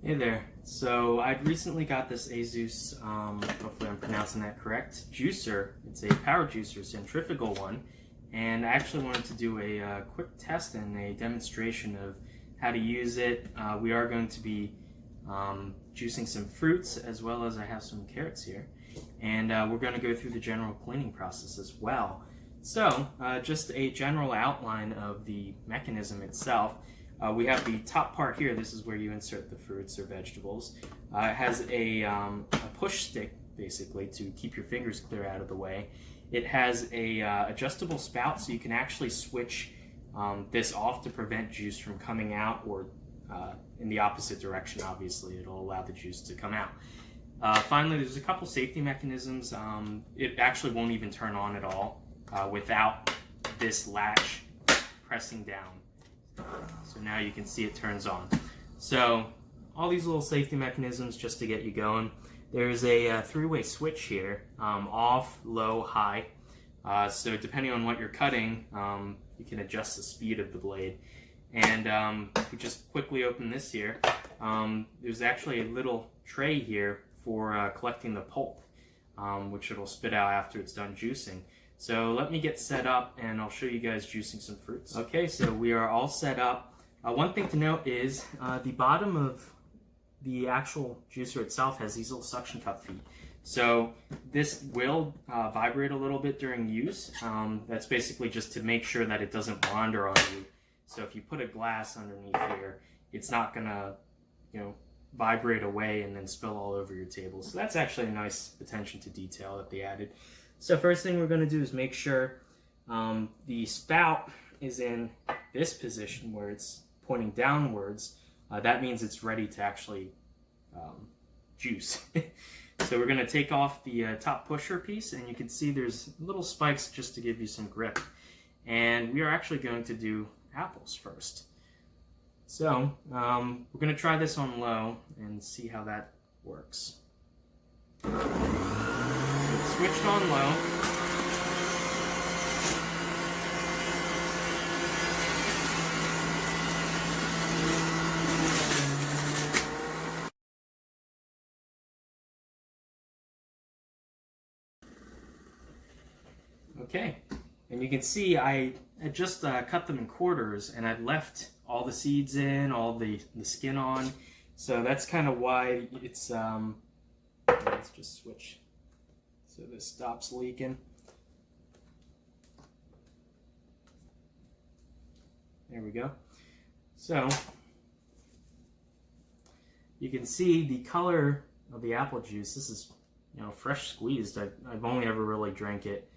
Hey there. So I'd recently got this AZEUS, hopefully I'm pronouncing that correct, juicer. It's a power juicer, centrifugal one, and I actually wanted to do a quick test and a demonstration of how to use it. We are going to be juicing some fruits, as well as I have some carrots here, and we're going to go through the general cleaning process as well. So just a general outline of the mechanism itself. We have the top part here. This is where you insert the fruits or vegetables. It has a push stick, basically, to keep your fingers clear out of the way. It has a adjustable spout, so you can actually switch this off to prevent juice from coming out, or in the opposite direction. Obviously, it'll allow the juice to come out. Finally, there's a couple safety mechanisms. It actually won't even turn on at all without this latch pressing down. So now you can see it turns on. So all these little safety mechanisms just to get you going. There's a three-way switch here, off, low, high. So depending on what you're cutting, you can adjust the speed of the blade. And if we just quickly open this here, there's actually a little tray here for collecting the pulp, which it'll spit out after it's done juicing. So let me get set up and I'll show you guys juicing some fruits. Okay, so we are all set up. One thing to note is the bottom of the actual juicer itself has these little suction cup feet. So this will vibrate a little bit during use. That's basically just to make sure that it doesn't wander on you. So if you put a glass underneath here, it's not gonna, vibrate away and then spill all over your table. So that's actually a nice attention to detail that they added. So first thing we're going to do is make sure the spout is in this position where it's pointing downwards. That means it's ready to actually juice. So we're going to take off the top pusher piece, and you can see there's little spikes just to give you some grip. And we are actually going to do apples first. So we're going to try this on low and see how that works. Switched on low. Okay, and you can see I just cut them in quarters, and I left all the seeds in, all the skin on. So that's kind of why it's, let's just switch so this stops leaking. There we go. So you can see the color of the apple juice. This is, fresh squeezed. I've only ever really drank it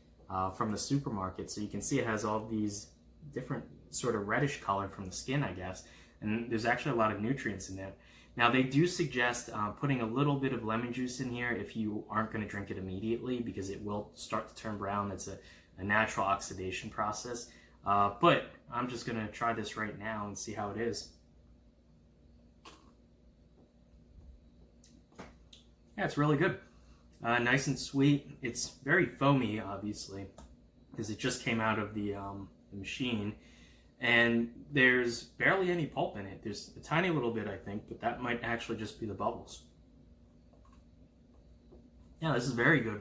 from the supermarket. So you can see it has all these different sort of reddish color from the skin, I guess. And there's actually a lot of nutrients in there. Now they do suggest putting a little bit of lemon juice in here if you aren't going to drink it immediately, because it will start to turn brown. It's a natural oxidation process. But I'm just going to try this right now and see how it is. Yeah, it's really good. Nice and sweet. It's very foamy, obviously, because it just came out of the machine. And there's barely any pulp in it. There's a tiny little bit, I think, but that might actually just be the bubbles. Yeah, this is very good.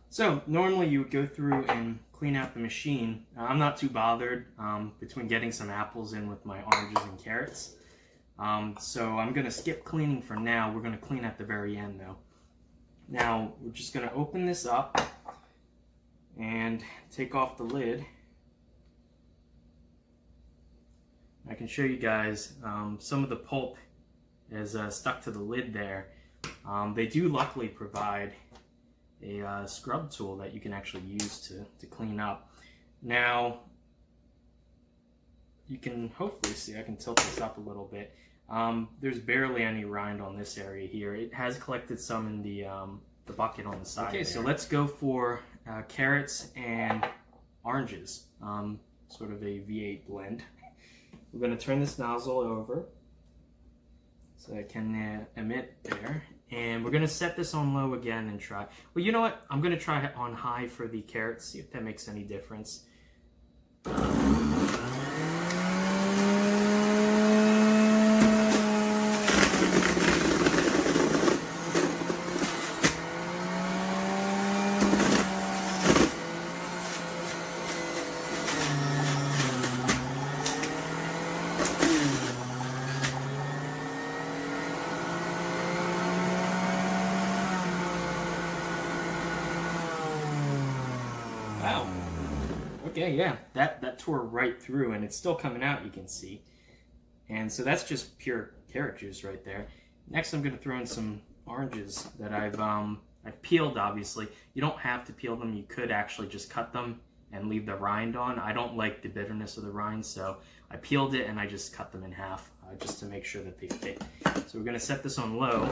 So normally you would go through and clean out the machine. I'm not too bothered between getting some apples in with my oranges and carrots. So I'm going to skip cleaning for now. We're going to clean at the very end, though. Now we're just going to open this up and take off the lid. I can show you guys some of the pulp is stuck to the lid there. They do luckily provide a scrub tool that you can actually use to clean up. Now you can hopefully see, I can tilt this up a little bit. There's barely any rind on this area here. It has collected some in the bucket on the side. Okay, so let's go for carrots and oranges, sort of a V8 blend. We're going to turn this nozzle over so it can emit there. And we're going to set this on low again and try. Well, you know what? I'm going to try it on high for the carrots, see if that makes any difference. Okay, yeah, that tore right through, and it's still coming out, you can see. And so that's just pure carrot juice right there. Next, I'm going to throw in some oranges that I've peeled, obviously. You don't have to peel them. You could actually just cut them and leave the rind on. I don't like the bitterness of the rind, so I peeled it and I just cut them in half just to make sure that they fit. So we're going to set this on low.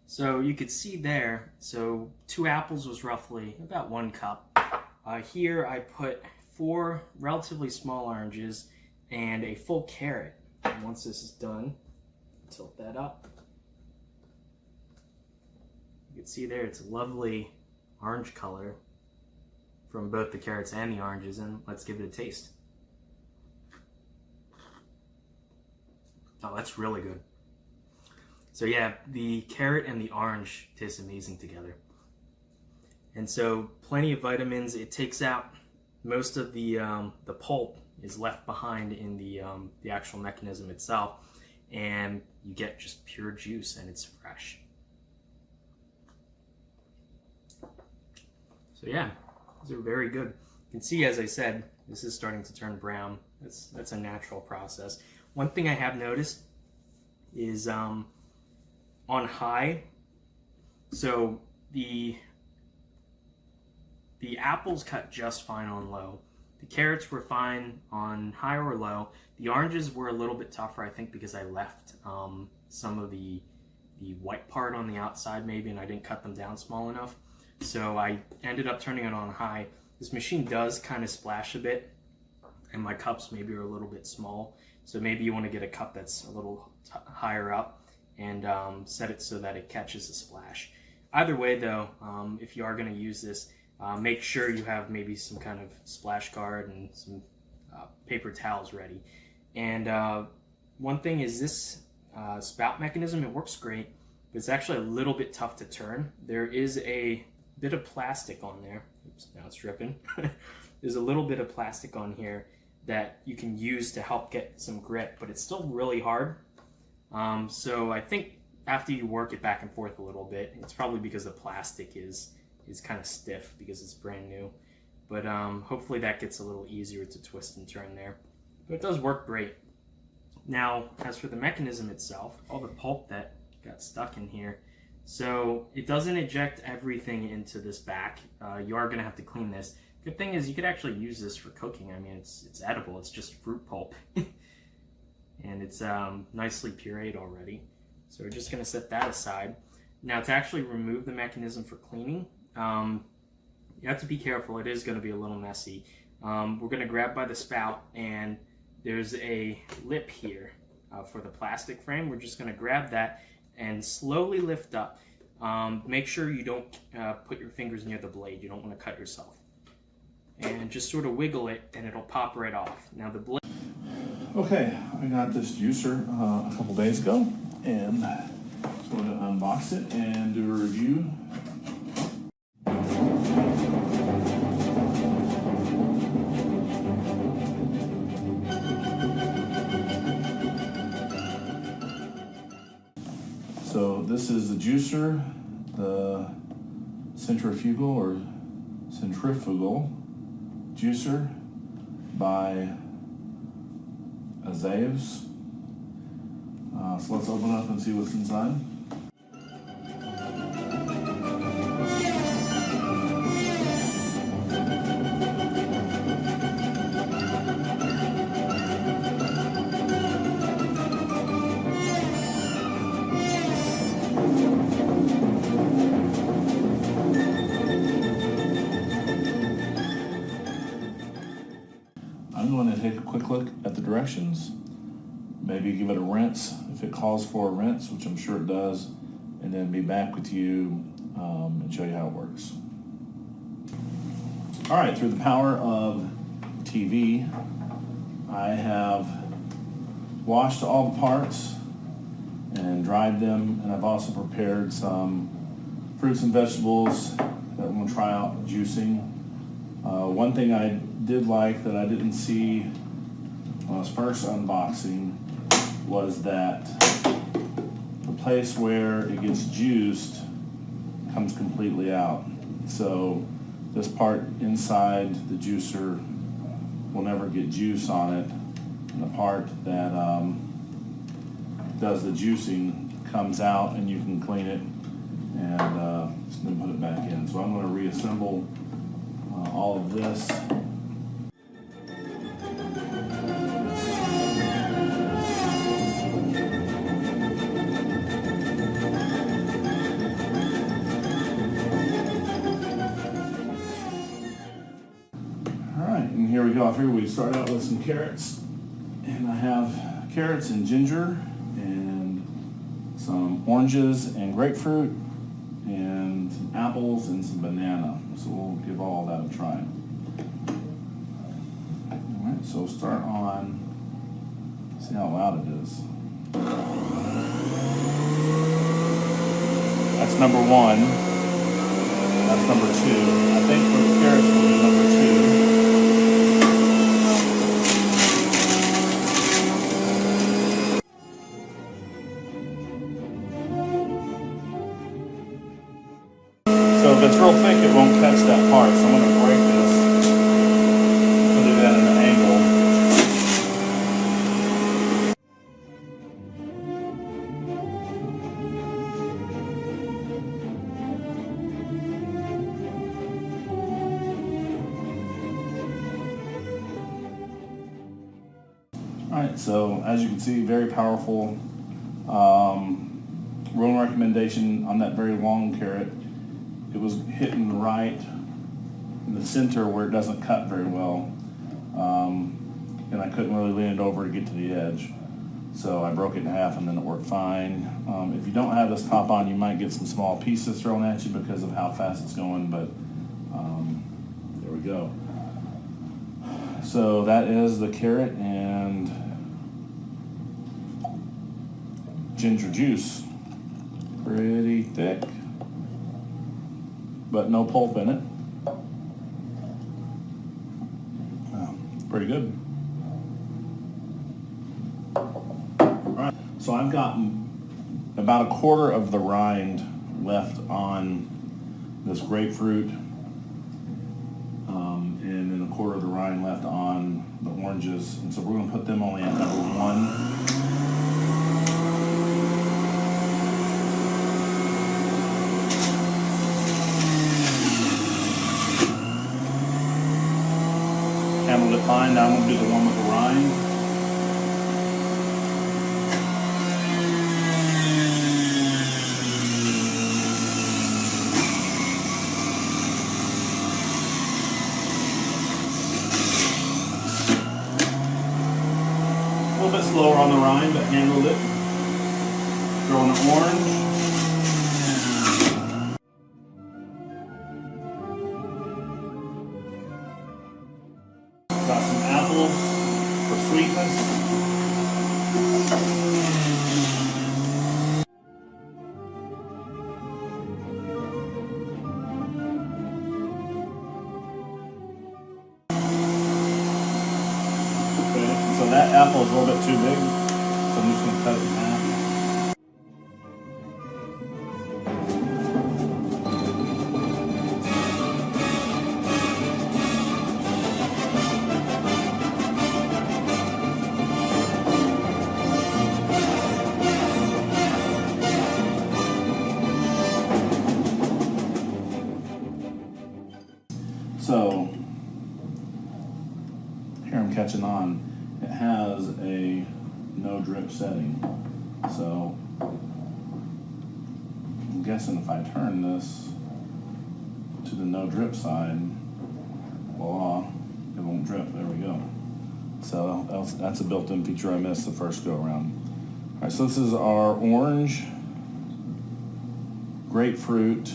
So you could see there, so 2 apples was roughly about 1 cup. Here I put 4 relatively small oranges and a full carrot. And once this is done, tilt that up. You can see there it's a lovely orange color from both the carrots and the oranges, and let's give it a taste. Oh, that's really good. So yeah, the carrot and the orange taste amazing together. And so plenty of vitamins. It takes out most of the pulp is left behind in the actual mechanism itself, and you get just pure juice and it's fresh. So yeah, these are very good. You can see, as I said, this is starting to turn brown. That's a natural process. One thing I have noticed is on high, so the apples cut just fine on low. The carrots were fine on high or low. The oranges were a little bit tougher, I think, because I left some of the white part on the outside maybe, and I didn't cut them down small enough. So I ended up turning it on high. This machine does kind of splash a bit, and my cups maybe are a little bit small. So maybe you want to get a cup that's a little higher up and set it so that it catches the splash. Either way though, if you are going to use this, make sure you have maybe some kind of splash guard and some paper towels ready. And one thing is this spout mechanism, it works great, but it's actually a little bit tough to turn. There is a bit of plastic on there. Oops, now it's dripping. There's a little bit of plastic on here that you can use to help get some grip, but it's still really hard. So I think after you work it back and forth a little bit, it's probably because the plastic is kind of stiff because it's brand new. But hopefully that gets a little easier to twist and turn there. But it does work great. Now, as for the mechanism itself, all the pulp that got stuck in here, so it doesn't eject everything into this back. You are going to have to clean this. Good thing is you could actually use this for cooking. I mean, it's edible. It's just fruit pulp. And it's nicely pureed already. So we're just going to set that aside. Now, to actually remove the mechanism for cleaning, you have to be careful. It is going to be a little messy. We're going to grab by the spout, and there's a lip here for the plastic frame. We're just going to grab that and slowly lift up. Make sure you don't put your fingers near the blade. You don't want to cut yourself. And just sort of wiggle it, and it'll pop right off. Now the blade. Okay, I got this juicer a couple days ago, and just want to unbox it and do a review. So this is the juicer, the centrifugal juicer by AZEUS. So let's open up and see what's inside. I'm going to take a quick look at the directions, maybe give it a rinse if it calls for a rinse, which I'm sure it does, and then be back with you and show you how it works. All right, through the power of TV, I have washed all the parts and dried them, and I've also prepared some fruits and vegetables that we're going to try out juicing. One thing I did like that I didn't see when I was first unboxing was that the place where it gets juiced comes completely out. So this part inside the juicer will never get juice on it, and the part that does the juicing comes out, and you can clean it and then put it back in. So I'm going to reassemble all of this. And here we go. I figured we'd start out with some carrots. And I have carrots and ginger and some oranges and grapefruit and some apples and some banana. So we'll give all that a try. All right, so we'll start on, see how loud it is. That's number one. That's number two. I think for the carrots we'll do number two. So if it's real thick, it won't catch that part. So I'm going to break this, put it at an angle. All right, so as you can see, very powerful. Real recommendation on that very long carrot. It was hitting right in the center where it doesn't cut very well, and I couldn't really lean it over to get to the edge. So I broke it in half and then it worked fine. If you don't have this top on, you might get some small pieces thrown at you because of how fast it's going, but there we go. So that is the carrot and ginger juice. Pretty thick, but no pulp in it. Pretty good. All right, so I've gotten about a quarter of the rind left on this grapefruit, and then a quarter of the rind left on the oranges. And so we're going to put them only at number one. Handled it fine. Now I'm going to do the one with the rind. A little bit slower on the rind, but handled it. Throwing an orange. Got some apples for sweetness. Okay, so that apple is a little bit too big, so I'm just going to cut it in half. So here I'm catching on. It has a no drip setting. So I'm guessing if I turn this to the no drip side, voila, it won't drip. There we go. So that's a built-in feature I missed the first go around. All right, so this is our orange, grapefruit,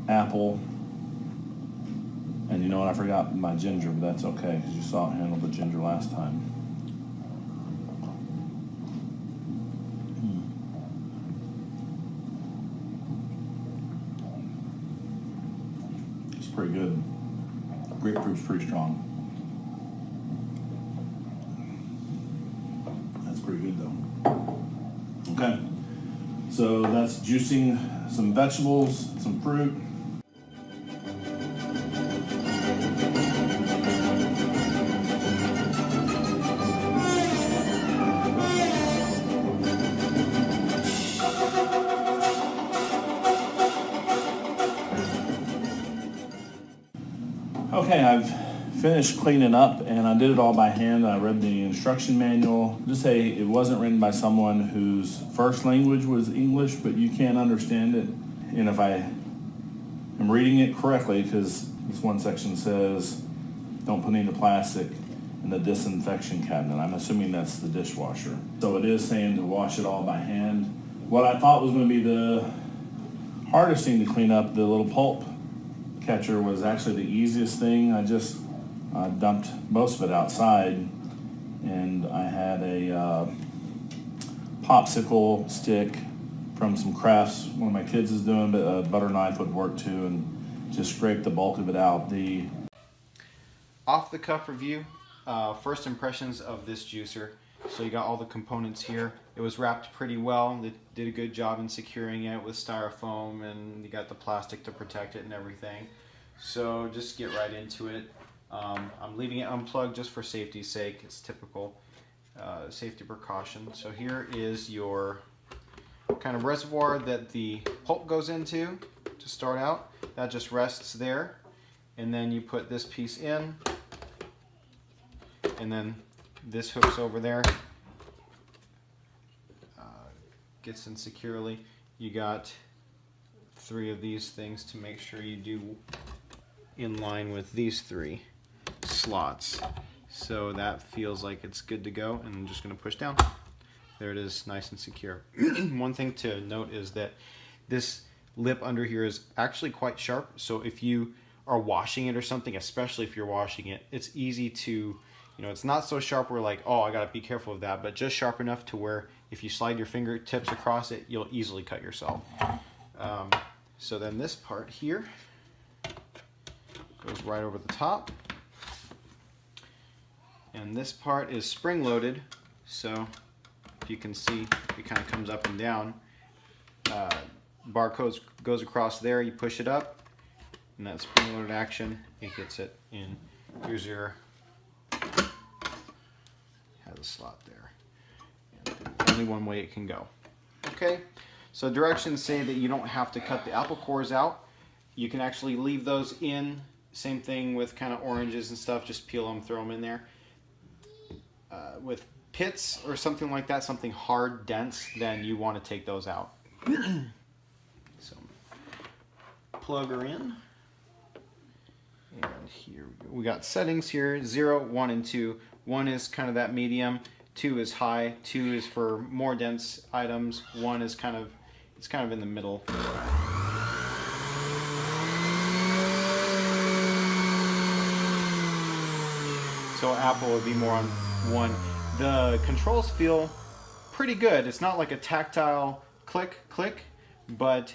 apple, and you know what, I forgot my ginger, but that's okay because you saw it handle the ginger last time. pretty good. Grapefruit's pretty strong. That's pretty good though. Okay, so that's juicing some vegetables, some fruit. Okay, I've finished cleaning up and I did it all by hand. I read the instruction manual. Just say it wasn't written by someone whose first language was English, but you can't understand it. And if I am reading it correctly, because this one section says, don't put any plastic in the disinfection cabinet. I'm assuming that's the dishwasher. So it is saying to wash it all by hand. What I thought was going to be the hardest thing to clean up, the little pulp catcher, was actually the easiest thing. I just dumped most of it outside, and I had a popsicle stick from some crafts one of my kids is doing, but a butter knife would work too, and just scrape the bulk of it out. The off-the-cuff review, first impressions of this juicer. So you got all the components here. It was wrapped pretty well. They did a good job in securing it with styrofoam, and you got the plastic to protect it and everything. So just get right into it. I'm leaving it unplugged just for safety's sake. It's typical safety precaution. So here is your kind of reservoir that the pulp goes into to start out. That just rests there. And then you put this piece in, and then this hooks over there, gets in securely. You got 3 of these things to make sure you do in line with these 3 slots. So that feels like it's good to go, and I'm just going to push down. There it is, nice and secure. One thing to note is that this lip under here is actually quite sharp, so if you are washing it or something, especially if you're washing it, it's easy to, it's not so sharp where like, oh, I gotta be careful of that, but just sharp enough to where if you slide your fingertips across it, you'll easily cut yourself. So then this part here goes right over the top. And this part is spring loaded, so if you can see, it kind of comes up and down. Barcode goes across there, you push it up, and that spring loaded action, it gets it in. Here's your, has a slot there. And only one way it can go. Okay, so directions say that you don't have to cut the apple cores out. You can actually leave those in. Same thing with kind of oranges and stuff, just peel them, throw them in there. With pits or something like that, something hard, dense, then you want to take those out. So plug her in. And here we got settings here, 0, 1, and 2. 1 is kind of that medium, 2 is high, 2 is for more dense items, 1 is kind of, it's kind of in the middle. So Apple would be more on 1. The controls feel pretty good. It's not like a tactile click, click, but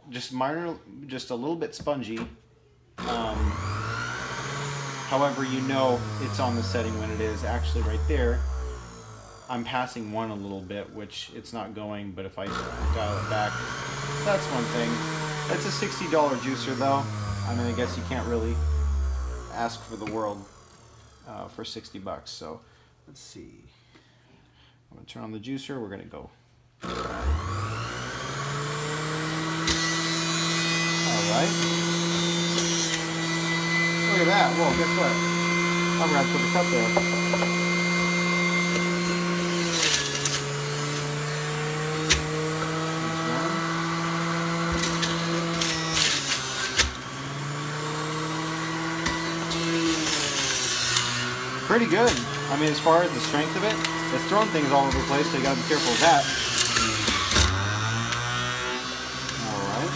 just minor, just a little bit spongy. However, it's on the setting when it is. Actually right there, I'm passing 1 a little bit, which it's not going, but if I dial it back, that's one thing. It's a $60 juicer though. I mean, I guess you can't really ask for the world for 60 bucks. So let's see. I'm gonna turn on the juicer. We're gonna go. All right. Look at that. Whoa, guess what? I'm gonna have to put the cup there. Pretty good. I mean, as far as the strength of it, it's throwing things all over the place, so you gotta be careful of that. Alright.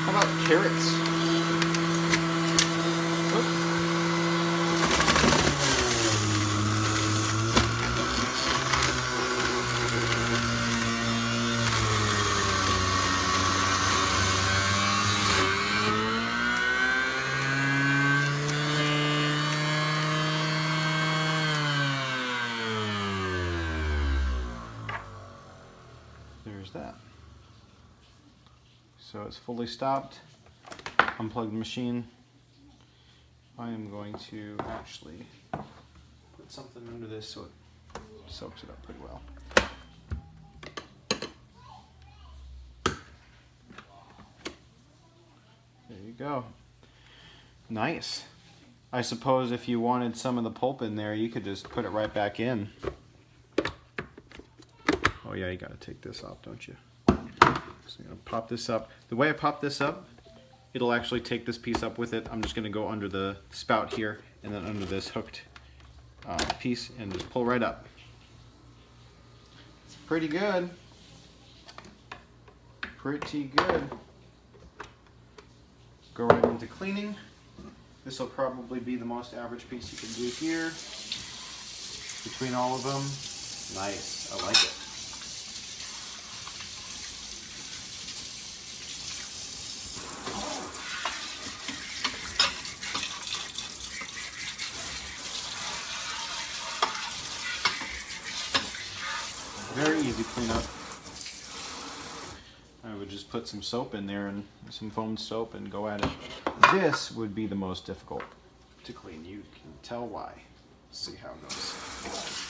How about carrots? there's that. So it's fully stopped. Unplug the machine. I am going to actually put something under this so it soaks it up pretty well. There you go. Nice. I suppose if you wanted some of the pulp in there, you could just put it right back in. Oh yeah, you gotta take this off, don't you? So I'm gonna pop this up. The way I pop this up, it'll actually take this piece up with it. I'm just gonna go under the spout here and then under this hooked piece and just pull right up. It's pretty good. Pretty good. Go right into cleaning. This will probably be the most average piece you can do here. Between all of them, nice, I like it. Very easy cleanup. I would just put some soap in there and some foam soap and go at it. This would be the most difficult to clean. You can tell why. Let's see how it goes.